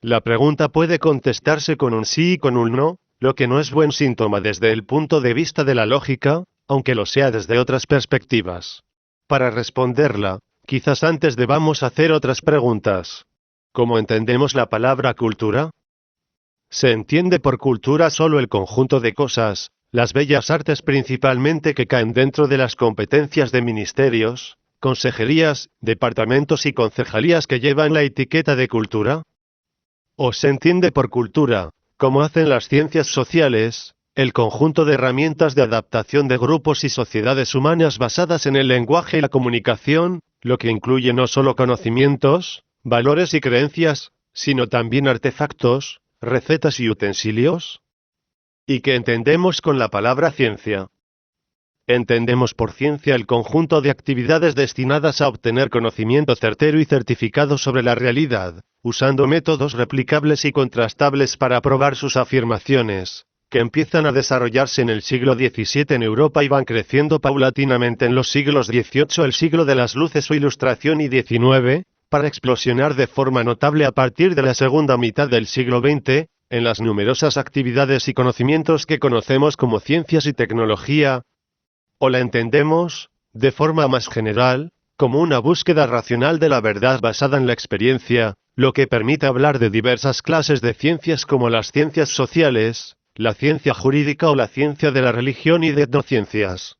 La pregunta puede contestarse con un sí y con un no, lo que no es buen síntoma desde el punto de vista de la lógica, aunque lo sea desde otras perspectivas. Para responderla, quizás antes debamos hacer otras preguntas. ¿Cómo entendemos la palabra cultura? Se entiende por cultura solo el conjunto de cosas, las bellas artes principalmente que caen dentro de las competencias de ministerios, consejerías, departamentos y concejalías que llevan la etiqueta de cultura. O se entiende por cultura, como hacen las ciencias sociales, el conjunto de herramientas de adaptación de grupos y sociedades humanas basadas en el lenguaje y la comunicación, lo que incluye no solo conocimientos, valores y creencias, sino también artefactos, recetas y utensilios. ¿Y qué entendemos con la palabra ciencia? Entendemos por ciencia el conjunto de actividades destinadas a obtener conocimiento certero y certificado sobre la realidad, usando métodos replicables y contrastables para probar sus afirmaciones, que empiezan a desarrollarse en el siglo XVII en Europa y van creciendo paulatinamente en los siglos XVIII, el siglo de las luces o Ilustración y XIX, para explosionar de forma notable a partir de la segunda mitad del siglo XX, en las numerosas actividades y conocimientos que conocemos como ciencias y tecnología. O la entendemos, de forma más general, como una búsqueda racional de la verdad basada en la experiencia, lo que permite hablar de diversas clases de ciencias como las ciencias sociales, la ciencia jurídica o la ciencia de la religión y de etnociencias.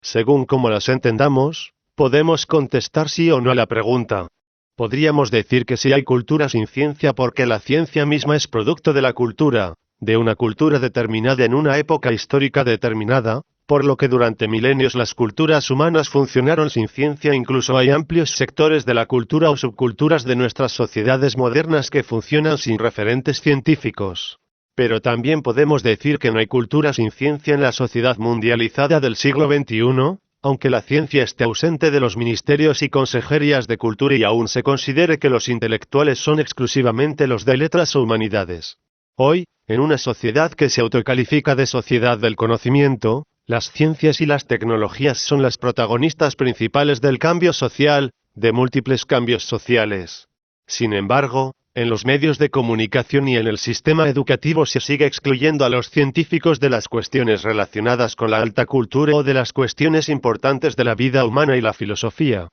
Según como las entendamos, podemos contestar sí o no a la pregunta. Podríamos decir que sí hay cultura sin ciencia porque la ciencia misma es producto de la cultura, de una cultura determinada en una época histórica determinada, por lo que durante milenios las culturas humanas funcionaron sin ciencia. Incluso hay amplios sectores de la cultura o subculturas de nuestras sociedades modernas que funcionan sin referentes científicos. Pero también podemos decir que no hay cultura sin ciencia en la sociedad mundializada del siglo XXI, aunque la ciencia esté ausente de los ministerios y consejerías de cultura y aún se considere que los intelectuales son exclusivamente los de letras o humanidades. Hoy, en una sociedad que se autocalifica de sociedad del conocimiento, las ciencias y las tecnologías son las protagonistas principales del cambio social, de múltiples cambios sociales. Sin embargo, en los medios de comunicación y en el sistema educativo se sigue excluyendo a los científicos de las cuestiones relacionadas con la alta cultura o de las cuestiones importantes de la vida humana y la filosofía.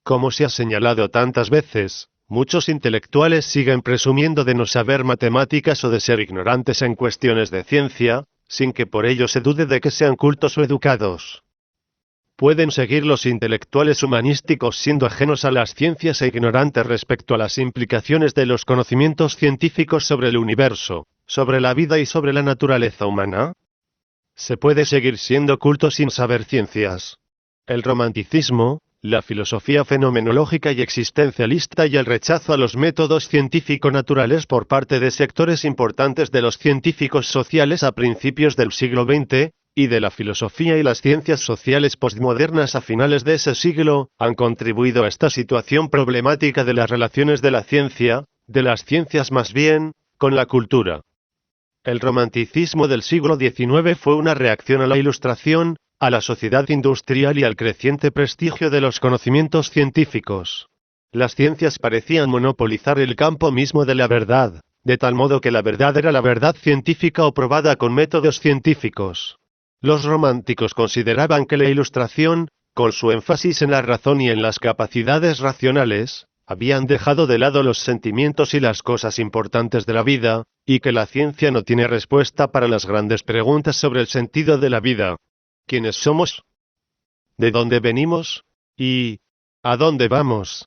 Como se ha señalado tantas veces, muchos intelectuales siguen presumiendo de no saber matemáticas o de ser ignorantes en cuestiones de ciencia, sin que por ello se dude de que sean cultos o educados. Pueden seguir los intelectuales humanísticos siendo ajenos a las ciencias e ignorantes respecto a las implicaciones de los conocimientos científicos sobre el universo, sobre la vida y sobre la naturaleza humana. Se puede seguir siendo culto sin saber ciencias. El romanticismo, la filosofía fenomenológica y existencialista y el rechazo a los métodos científico-naturales por parte de sectores importantes de los científicos sociales a principios del siglo XX, y de la filosofía y las ciencias sociales postmodernas a finales de ese siglo, han contribuido a esta situación problemática de las relaciones de la ciencia, de las ciencias más bien, con la cultura. El romanticismo del siglo XIX fue una reacción a la Ilustración, a la sociedad industrial y al creciente prestigio de los conocimientos científicos. Las ciencias parecían monopolizar el campo mismo de la verdad, de tal modo que la verdad era la verdad científica o probada con métodos científicos. Los románticos consideraban que la Ilustración, con su énfasis en la razón y en las capacidades racionales, habían dejado de lado los sentimientos y las cosas importantes de la vida, y que la ciencia no tiene respuesta para las grandes preguntas sobre el sentido de la vida. ¿Quiénes somos? ¿De dónde venimos? ¿Y a dónde vamos?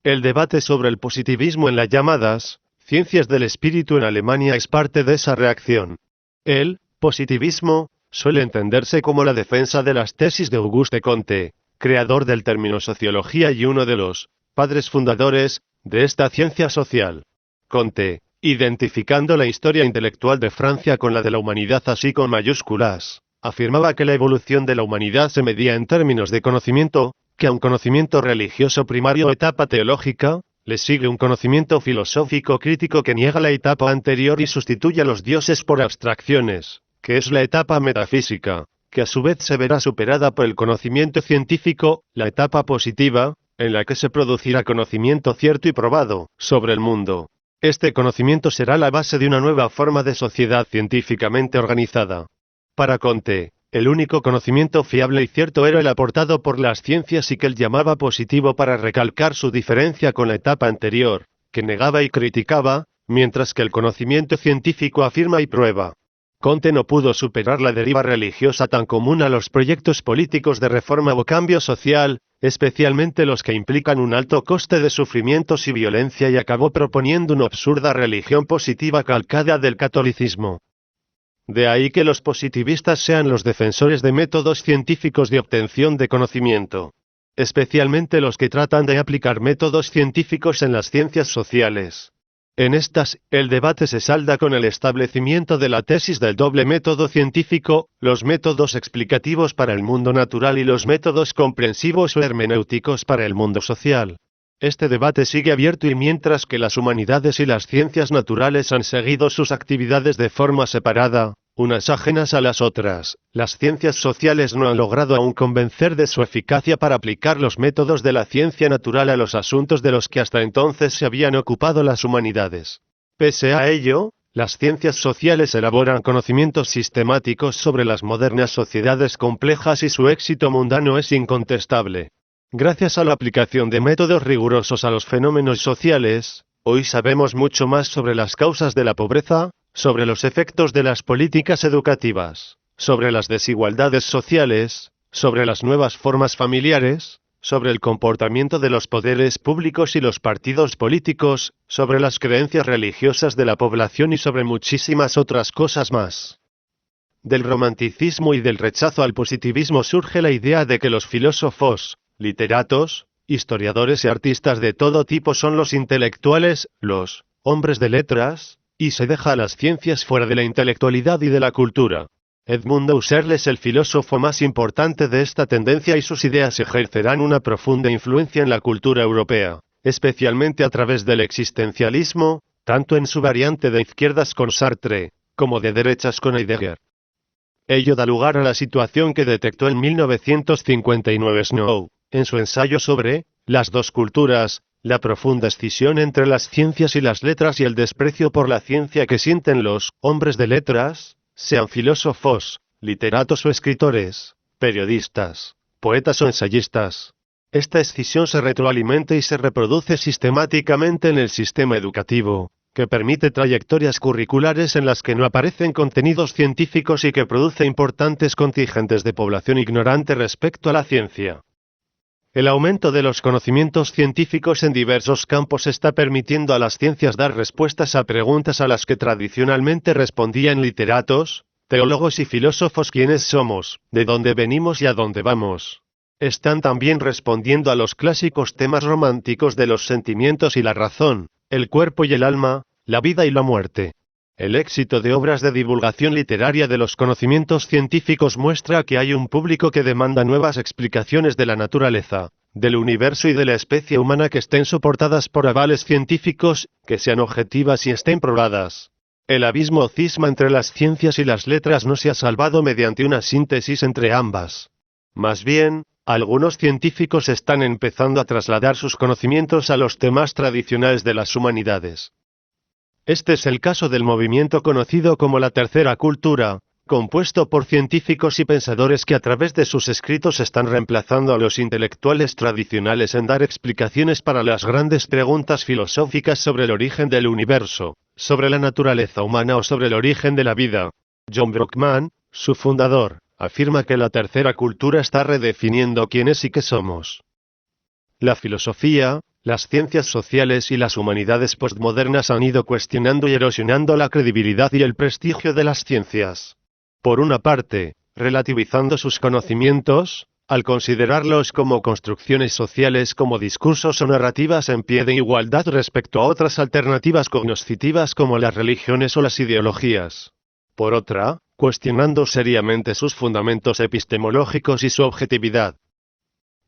El debate sobre el positivismo en las llamadas ciencias del espíritu en Alemania es parte de esa reacción. El positivismo suele entenderse como la defensa de las tesis de Auguste Comte, creador del término sociología y uno de los padres fundadores de esta ciencia social. Comte, identificando la historia intelectual de Francia con la de la humanidad así con mayúsculas, afirmaba que la evolución de la humanidad se medía en términos de conocimiento, que a un conocimiento religioso primario o etapa teológica, le sigue un conocimiento filosófico crítico que niega la etapa anterior y sustituye a los dioses por abstracciones, que es la etapa metafísica, que a su vez se verá superada por el conocimiento científico, la etapa positiva, en la que se producirá conocimiento cierto y probado sobre el mundo. Este conocimiento será la base de una nueva forma de sociedad científicamente organizada. Para Comte, el único conocimiento fiable y cierto era el aportado por las ciencias y que él llamaba positivo para recalcar su diferencia con la etapa anterior, que negaba y criticaba, mientras que el conocimiento científico afirma y prueba. Comte no pudo superar la deriva religiosa tan común a los proyectos políticos de reforma o cambio social, especialmente los que implican un alto coste de sufrimientos y violencia, y acabó proponiendo una absurda religión positiva calcada del catolicismo. De ahí que los positivistas sean los defensores de métodos científicos de obtención de conocimiento, especialmente los que tratan de aplicar métodos científicos en las ciencias sociales. En estas, el debate se salda con el establecimiento de la tesis del doble método científico, los métodos explicativos para el mundo natural y los métodos comprensivos o hermenéuticos para el mundo social. Este debate sigue abierto, y mientras que las humanidades y las ciencias naturales han seguido sus actividades de forma separada, unas ajenas a las otras, las ciencias sociales no han logrado aún convencer de su eficacia para aplicar los métodos de la ciencia natural a los asuntos de los que hasta entonces se habían ocupado las humanidades. Pese a ello, las ciencias sociales elaboran conocimientos sistemáticos sobre las modernas sociedades complejas y su éxito mundano es incontestable. Gracias a la aplicación de métodos rigurosos a los fenómenos sociales, hoy sabemos mucho más sobre las causas de la pobreza, sobre los efectos de las políticas educativas, sobre las desigualdades sociales, sobre las nuevas formas familiares, sobre el comportamiento de los poderes públicos y los partidos políticos, sobre las creencias religiosas de la población y sobre muchísimas otras cosas más. Del romanticismo y del rechazo al positivismo surge la idea de que los filósofos, literatos, historiadores y artistas de todo tipo son los intelectuales, los hombres de letras, y se deja a las ciencias fuera de la intelectualidad y de la cultura. Edmund Husserl es el filósofo más importante de esta tendencia, y sus ideas ejercerán una profunda influencia en la cultura europea, especialmente a través del existencialismo, tanto en su variante de izquierdas con Sartre, como de derechas con Heidegger. Ello da lugar a la situación que detectó en 1959 Snow, en su ensayo sobre las dos culturas, la profunda escisión entre las ciencias y las letras y el desprecio por la ciencia que sienten los hombres de letras, sean filósofos, literatos o escritores, periodistas, poetas o ensayistas. Esta escisión se retroalimenta y se reproduce sistemáticamente en el sistema educativo, que permite trayectorias curriculares en las que no aparecen contenidos científicos y que produce importantes contingentes de población ignorante respecto a la ciencia. El aumento de los conocimientos científicos en diversos campos está permitiendo a las ciencias dar respuestas a preguntas a las que tradicionalmente respondían literatos, teólogos y filósofos: ¿quiénes somos?, ¿de dónde venimos y a dónde vamos? Están también respondiendo a los clásicos temas románticos de los sentimientos y la razón, el cuerpo y el alma, la vida y la muerte. El éxito de obras de divulgación literaria de los conocimientos científicos muestra que hay un público que demanda nuevas explicaciones de la naturaleza, del universo y de la especie humana que estén soportadas por avales científicos, que sean objetivas y estén probadas. El abismo o cisma entre las ciencias y las letras no se ha salvado mediante una síntesis entre ambas. Más bien, algunos científicos están empezando a trasladar sus conocimientos a los temas tradicionales de las humanidades. Este es el caso del movimiento conocido como la Tercera Cultura, compuesto por científicos y pensadores que a través de sus escritos están reemplazando a los intelectuales tradicionales en dar explicaciones para las grandes preguntas filosóficas sobre el origen del universo, sobre la naturaleza humana o sobre el origen de la vida. John Brockman, su fundador, afirma que la Tercera Cultura está redefiniendo quién es y qué somos. La filosofía, las ciencias sociales y las humanidades postmodernas han ido cuestionando y erosionando la credibilidad y el prestigio de las ciencias. Por una parte, relativizando sus conocimientos, al considerarlos como construcciones sociales, como discursos o narrativas en pie de igualdad respecto a otras alternativas cognoscitivas como las religiones o las ideologías. Por otra, cuestionando seriamente sus fundamentos epistemológicos y su objetividad.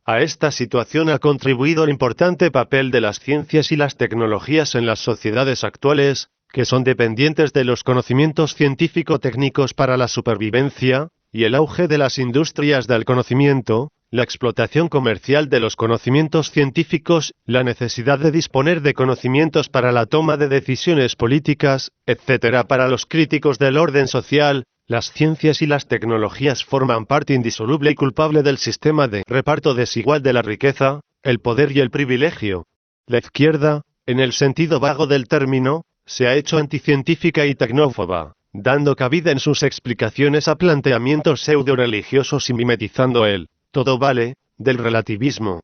A esta situación ha contribuido el importante papel de las ciencias y las tecnologías en las sociedades actuales, que son dependientes de los conocimientos científico-técnicos para la supervivencia, y el auge de las industrias del conocimiento, la explotación comercial de los conocimientos científicos, la necesidad de disponer de conocimientos para la toma de decisiones políticas, etc. Para los críticos del orden social, las ciencias y las tecnologías forman parte indisoluble y culpable del sistema de reparto desigual de la riqueza, el poder y el privilegio. La izquierda, en el sentido vago del término, se ha hecho anticientífica y tecnófoba, dando cabida en sus explicaciones a planteamientos pseudo-religiosos y mimetizando el todo vale del relativismo.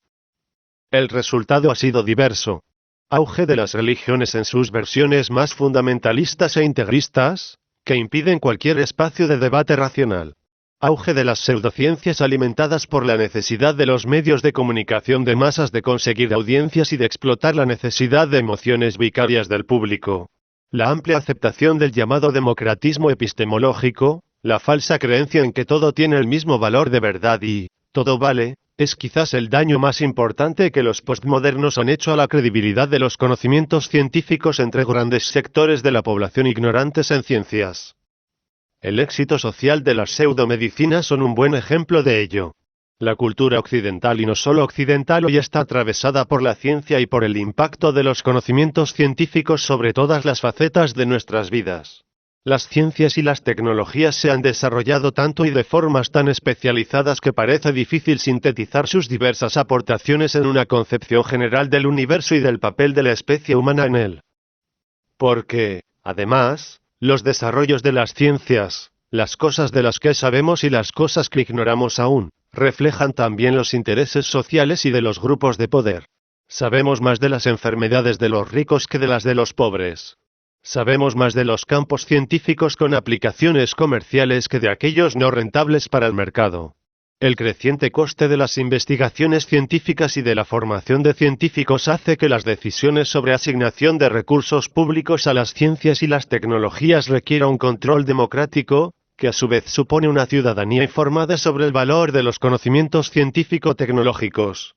El resultado ha sido diverso. Auge de las religiones en sus versiones más fundamentalistas e integristas, que impiden cualquier espacio de debate racional. Auge de las pseudociencias alimentadas por la necesidad de los medios de comunicación de masas de conseguir audiencias y de explotar la necesidad de emociones vicarias del público. La amplia aceptación del llamado democratismo epistemológico, la falsa creencia en que todo tiene el mismo valor de verdad y todo vale, es quizás el daño más importante que los postmodernos han hecho a la credibilidad de los conocimientos científicos entre grandes sectores de la población ignorantes en ciencias. El éxito social de las pseudomedicinas son un buen ejemplo de ello. La cultura occidental y no solo occidental hoy está atravesada por la ciencia y por el impacto de los conocimientos científicos sobre todas las facetas de nuestras vidas. Las ciencias y las tecnologías se han desarrollado tanto y de formas tan especializadas que parece difícil sintetizar sus diversas aportaciones en una concepción general del universo y del papel de la especie humana en él. Porque, además, los desarrollos de las ciencias, las cosas de las que sabemos y las cosas que ignoramos aún, reflejan también los intereses sociales y de los grupos de poder. Sabemos más de las enfermedades de los ricos que de las de los pobres. Sabemos más de los campos científicos con aplicaciones comerciales que de aquellos no rentables para el mercado. El creciente coste de las investigaciones científicas y de la formación de científicos hace que las decisiones sobre asignación de recursos públicos a las ciencias y las tecnologías requiera un control democrático, que a su vez supone una ciudadanía informada sobre el valor de los conocimientos científico-tecnológicos.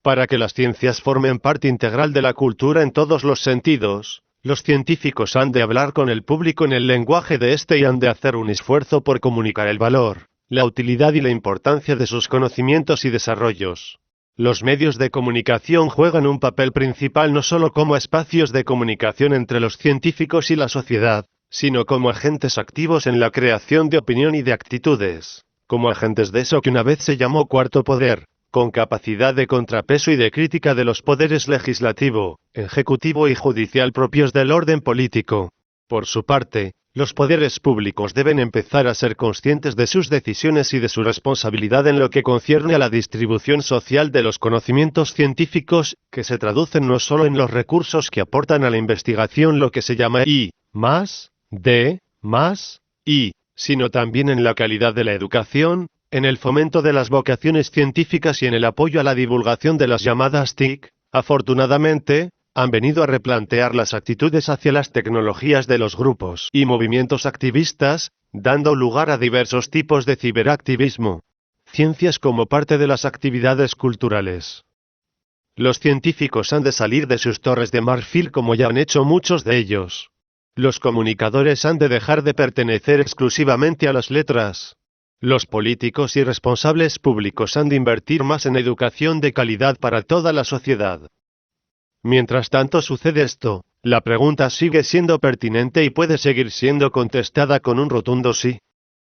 Para que las ciencias formen parte integral de la cultura en todos los sentidos, los científicos han de hablar con el público en el lenguaje de éste y han de hacer un esfuerzo por comunicar el valor, la utilidad y la importancia de sus conocimientos y desarrollos. Los medios de comunicación juegan un papel principal no solo como espacios de comunicación entre los científicos y la sociedad, sino como agentes activos en la creación de opinión y de actitudes, como agentes de eso que una vez se llamó cuarto poder, con capacidad de contrapeso y de crítica de los poderes legislativo, ejecutivo y judicial propios del orden político. Por su parte, los poderes públicos deben empezar a ser conscientes de sus decisiones y de su responsabilidad en lo que concierne a la distribución social de los conocimientos científicos, que se traducen no solo en los recursos que aportan a la investigación, lo que se llama I más D más I, sino también en la calidad de la educación, en el fomento de las vocaciones científicas y en el apoyo a la divulgación de las llamadas TIC. Afortunadamente, han venido a replantear las actitudes hacia las tecnologías de los grupos y movimientos activistas, dando lugar a diversos tipos de ciberactivismo. Ciencias como parte de las actividades culturales. Los científicos han de salir de sus torres de marfil como ya han hecho muchos de ellos. Los comunicadores han de dejar de pertenecer exclusivamente a las letras. Los políticos y responsables públicos han de invertir más en educación de calidad para toda la sociedad. Mientras tanto sucede esto, la pregunta sigue siendo pertinente y puede seguir siendo contestada con un rotundo sí.